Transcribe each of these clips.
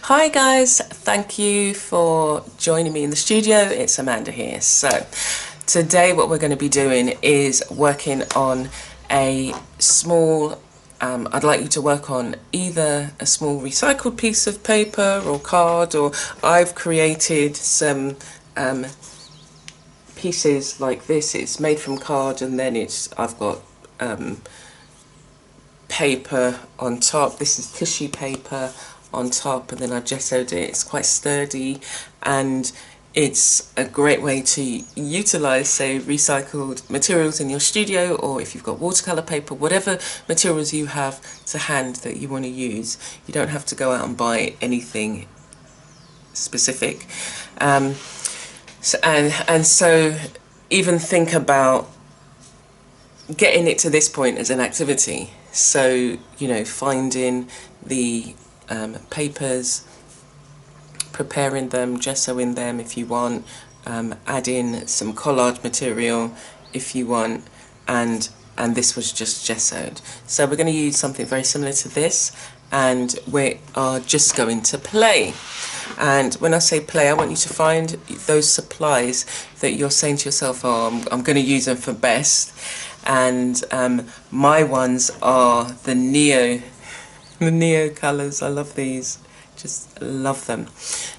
Hi guys, thank you for joining me in the studio. It's Amanda here. So today what we're going to be doing is working on a small, I'd like you to work on either a small recycled piece of paper or card, or I've created some pieces like this. It's made from card and then I've got paper on top. This is tissue paper on top, and then I've gessoed it. It's quite sturdy and it's a great way to utilize, say, recycled materials in your studio, or if you've got watercolor paper, whatever materials you have to hand that you want to use. You don't have to go out and buy anything specific. So even think about getting it to this point as an activity. So, you know, finding the papers, preparing them, gessoing them if you want, adding some collage material if you want, and this was just gessoed. So we're going to use something very similar to this, and we are just going to play. And when I say play, I want you to find those supplies that you're saying to yourself, oh, I'm going to use them for best. And my ones are the neo colours. I love these, just love them.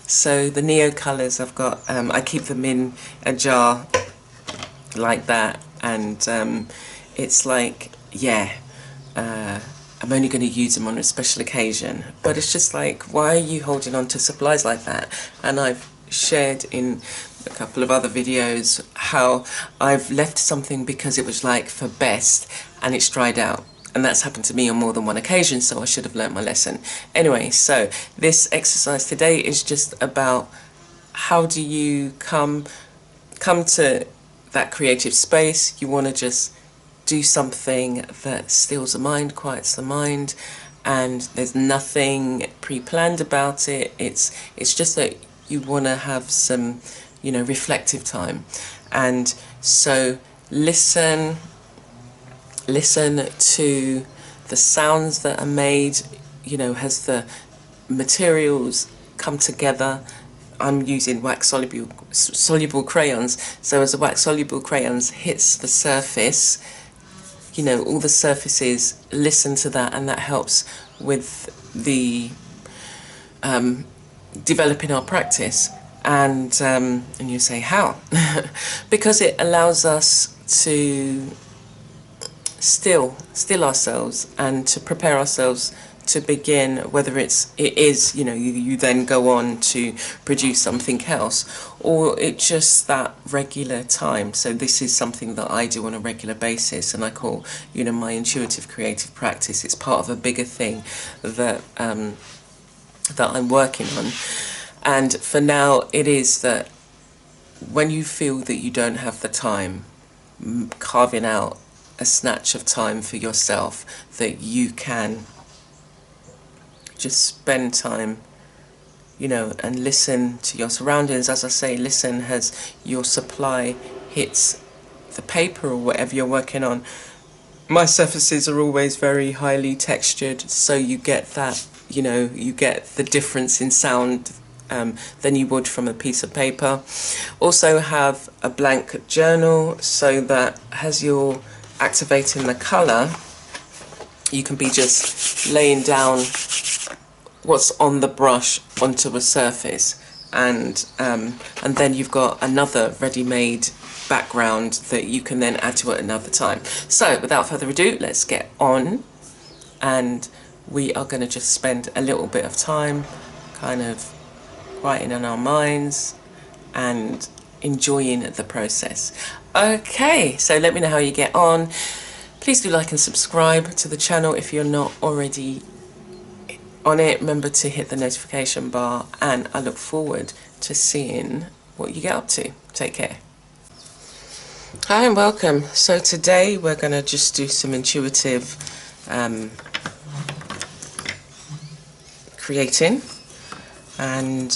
So the neo colours, I've got, I keep them in a jar like that, and it's like, yeah, I'm only going to use them on a special occasion. But it's just like, why are you holding on to supplies like that? And I've shared in a couple of other videos how I've left something because it was like for best and it's dried out. And that's happened to me on more than one occasion, so I should have learnt my lesson. Anyway, so this exercise today is just about how do you come to that creative space. You want to just do something that stills the mind, quiets the mind, and there's nothing pre-planned about it. It's just that you want to have some, you know, reflective time. And so listen to the sounds that are made, you know, as the materials come together. I'm using wax soluble crayons, so as the wax soluble crayons hits the surface, you know, all the surfaces, listen to that, and that helps with the developing our practice. And you say, how? Because it allows us to still ourselves and to prepare ourselves to begin, whether it is, you know, you then go on to produce something else, or it's just that regular time. So this is something that I do on a regular basis, and I call, you know, my intuitive creative practice. It's part of a bigger thing that that I'm working on. And for now, it is that when you feel that you don't have the time, carving out a snatch of time for yourself, that you can just spend time, you know, and listen to your surroundings. As I say, listen as your supply hits the paper or whatever you're working on. My surfaces are always very highly textured, so you get that, you know, you get the difference in sound than you would from a piece of paper. Also have a blank journal, so that as you're activating the colour, you can be just laying down what's on the brush onto a surface, and then you've got another ready-made background that you can then add to it another time. So without further ado, let's get on, and we are going to just spend a little bit of time kind of writing in our minds and enjoying the process. Okay, so let me know how you get on. Please do like and subscribe to the channel if you're not already on it. Remember to hit the notification bar, and I look forward to seeing what you get up to. Take care. Hi and welcome. So today we're going to just do some intuitive creating, and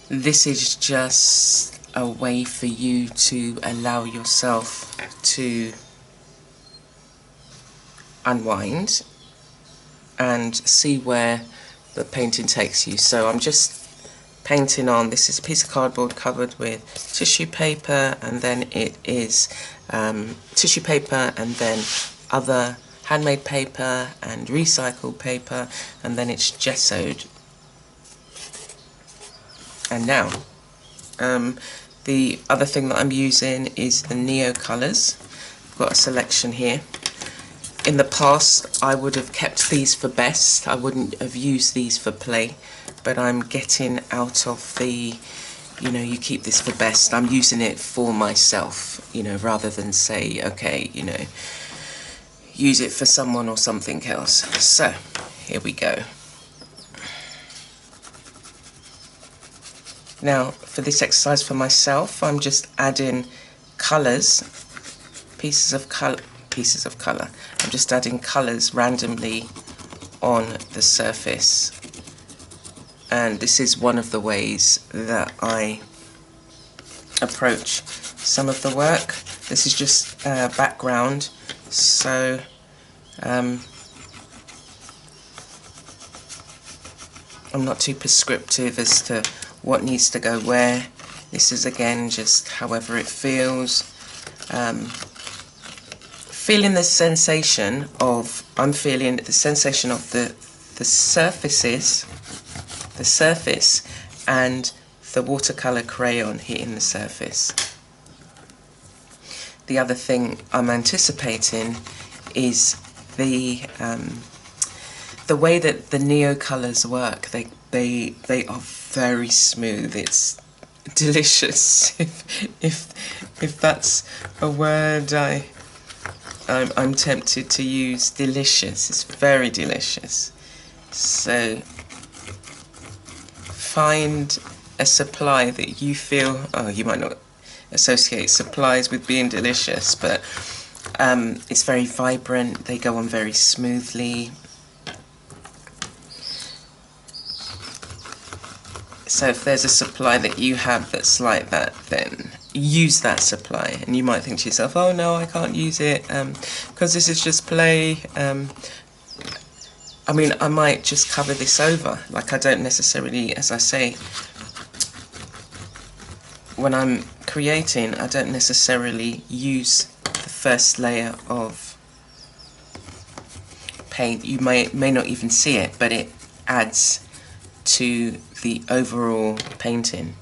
this is just a way for you to allow yourself to unwind and see where the painting takes you. So I'm just painting on, this is a piece of cardboard covered with tissue paper, and then it is tissue paper and then other handmade paper and recycled paper, and then it's gessoed. And now the other thing that I'm using is the Neo colours. I've got a selection here. In the past I would have kept these for best, I wouldn't have used these for play, but I'm getting out of the, you know, you keep this for best. I'm using it for myself, you know, rather than say, okay, you know, use it for someone or something else. So here we go. Now for this exercise for myself, I'm just adding colours, pieces of colour. I'm just adding colours randomly on the surface. And this is one of the ways that I approach some of the work. This is just background, so I'm not too prescriptive as to what needs to go where. This is again just however it feels. Feeling the sensation of, I'm feeling the sensation of the surfaces, the surface and the watercolour crayon hitting the surface. The other thing I'm anticipating is the way that the Neo colours work. They are very smooth. It's delicious. If that's a word I'm tempted to use, delicious. It's very delicious. So find a supply that you feel, oh, you might not associate supplies with being delicious, but it's very vibrant, they go on very smoothly. So if there's a supply that you have that's like that, then use that supply. And you might think to yourself, oh no, I can't use it because this is just play. I mean, I might just cover this over. Like, I don't necessarily, as I say, when I'm creating, I don't necessarily use the first layer of paint. You may not even see it, but it adds to the overall painting.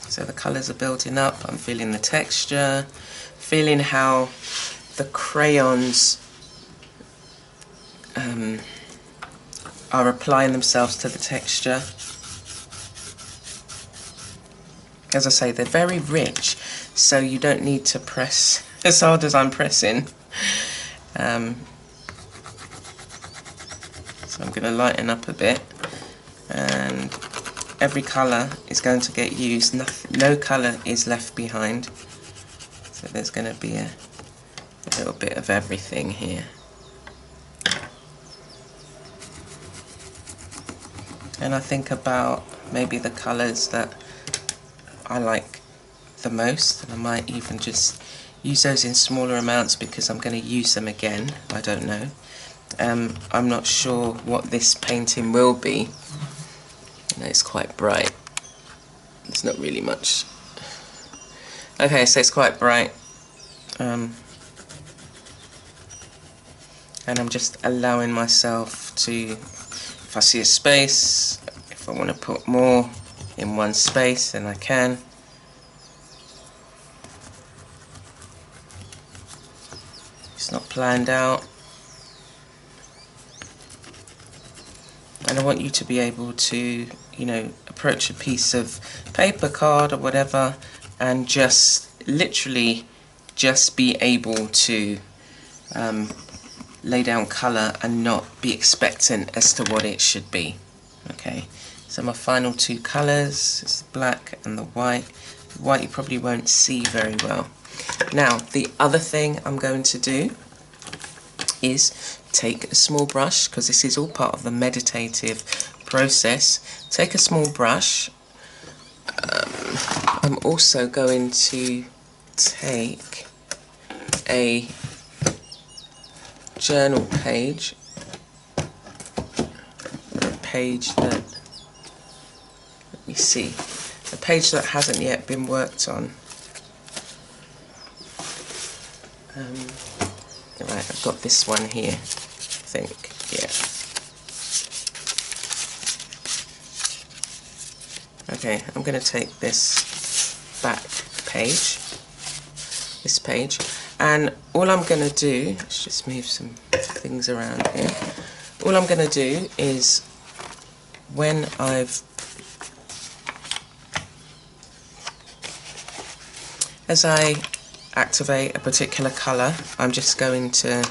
So the colours are building up, I'm feeling the texture, feeling how the crayons are applying themselves to the texture. As I say, they're very rich, so you don't need to press as hard as I'm pressing. So I'm going to lighten up a bit, and every colour is going to get used. No colour is left behind, so there's going to be a little bit of everything here. And I think about maybe the colours that I like the most, and I might even just use those in smaller amounts because I'm going to use them again. I don't know. I'm not sure what this painting will be. It's quite bright. There's not really much. Okay, so it's quite bright. And I'm just allowing myself to, if I see a space, if I want to put more in one space, then I can. It's not planned out. And I want you to be able to, you know, approach a piece of paper, card or whatever, and just literally just be able to lay down colour and not be expectant as to what it should be. Okay, so my final two colours is the black and the white. The white you probably won't see very well. Now, the other thing I'm going to do is take a small brush, because this is all part of the meditative process. Take a small brush. I'm also going to take a journal page, or a page that, let me see, a page that hasn't yet been worked on. Right, I've got this one here, I think, yeah. Okay, I'm going to take this back page, this page, and all I'm going to do, let's just move some things around here. All I'm going to do is, when as I activate a particular colour, I'm just going to,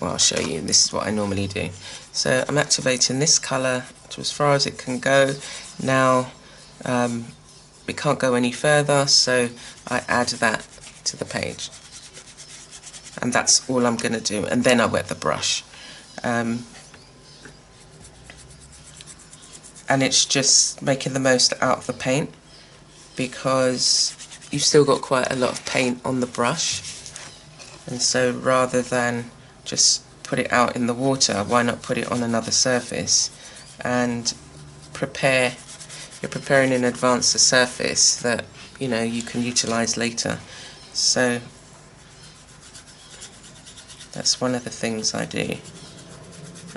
well, I'll show you, this is what I normally do. So I'm activating this colour to as far as it can go. Now it can't go any further, so I add that to the page. And that's all I'm going to do, and then I wet the brush. And it's just making the most out of the paint, because you've still got quite a lot of paint on the brush, and so rather than just put it out in the water, why not put it on another surface and you're preparing in advance a surface that, you know, you can utilize later. So that's one of the things I do.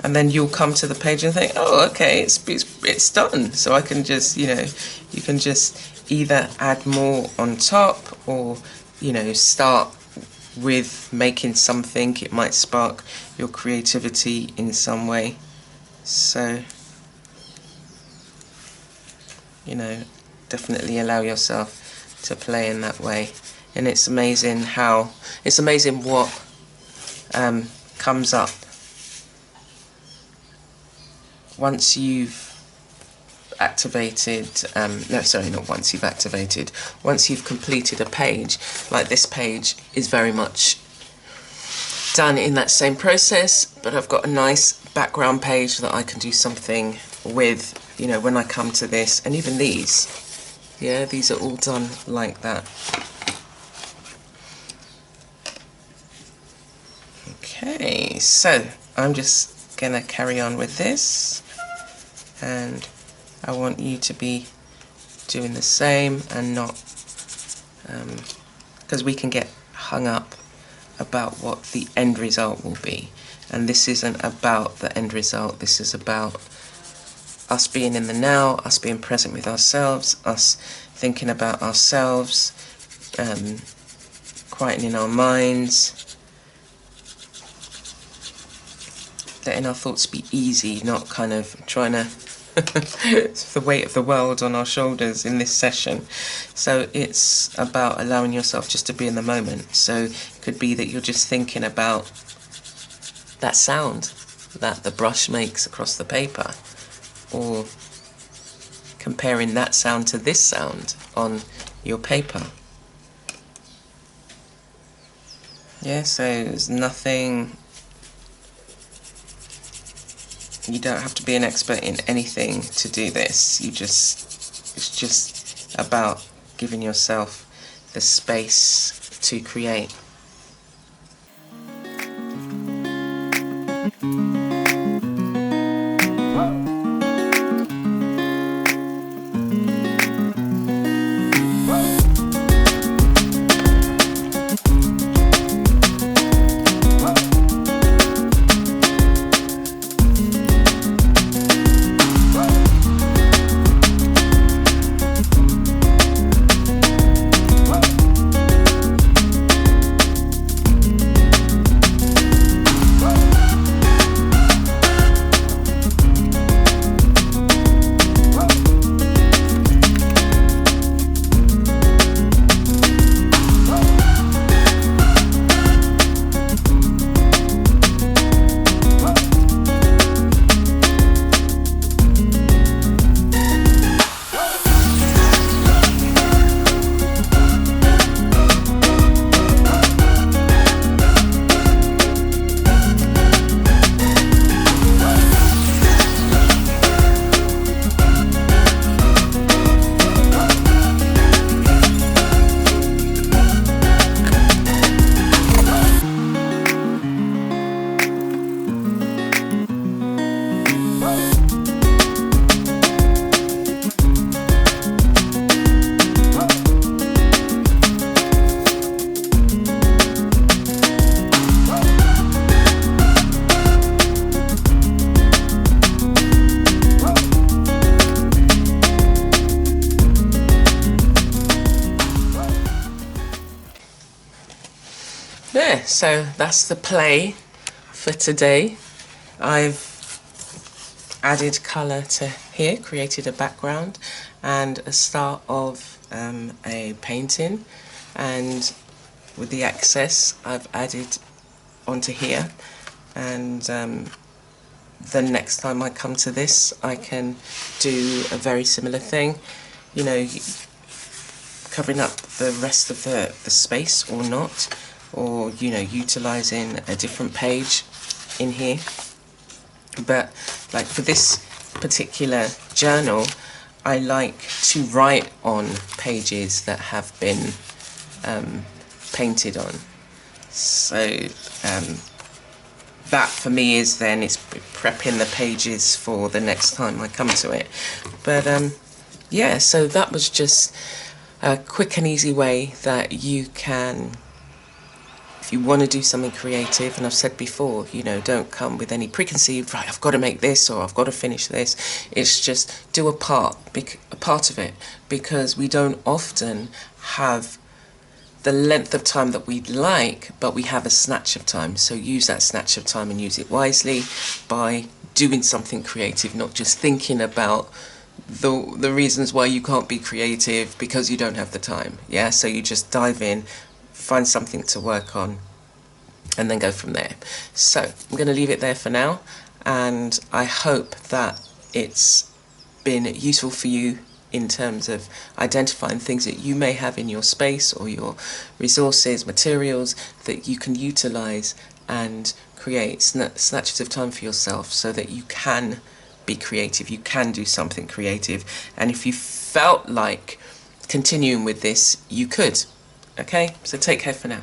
And then you'll come to the page and think, oh, okay, it's done. So I can just, you know, you can just either add more on top, or, you know, start with making something. It might spark your creativity in some way. So, you know, definitely allow yourself to play in that way. And it's amazing what comes up once you've activated, once you've completed a page. Like this page is very much done in that same process, but I've got a nice background page that I can do something with, you know, when I come to this. And even these, yeah, these are all done like that. Okay, so I'm just gonna carry on with this, and I want you to be doing the same, and not, because we can get hung up about what the end result will be, and this isn't about the end result. This is about us being in the now, us being present with ourselves, us thinking about ourselves, quietening our minds, letting our thoughts be easy, not kind of trying to the weight of the world on our shoulders in this session. So it's about allowing yourself just to be in the moment. So it could be that you're just thinking about that sound that the brush makes across the paper, or comparing that sound to this sound on your paper. Yeah, so there's nothing, you don't have to be an expert in anything to do this. It's just about giving yourself the space to create. so that's the play for today. I've added colour to here, created a background and a start of a painting, and with the excess I've added onto here, and the next time I come to this I can do a very similar thing, you know, covering up the rest of the space or not, or you know, utilising a different page in here. But like for this particular journal, I like to write on pages that have been painted on. So that for me is then it's prepping the pages for the next time I come to it. But yeah, so that was just a quick and easy way that you can, if you want to do something creative, and I've said before, you know, don't come with any preconceived, right, I've got to make this or I've got to finish this. It's just do a part of it, because we don't often have the length of time that we'd like, but we have a snatch of time. So use that snatch of time and use it wisely by doing something creative, not just thinking about the reasons why you can't be creative because you don't have the time. Yeah, so you just dive in, find something to work on, and then go from there. So I'm going to leave it there for now, and I hope that it's been useful for you in terms of identifying things that you may have in your space or your resources, materials that you can utilize and create snatches of time for yourself so that you can be creative, you can do something creative. And if you felt like continuing with this, you could. Okay, so take care for now.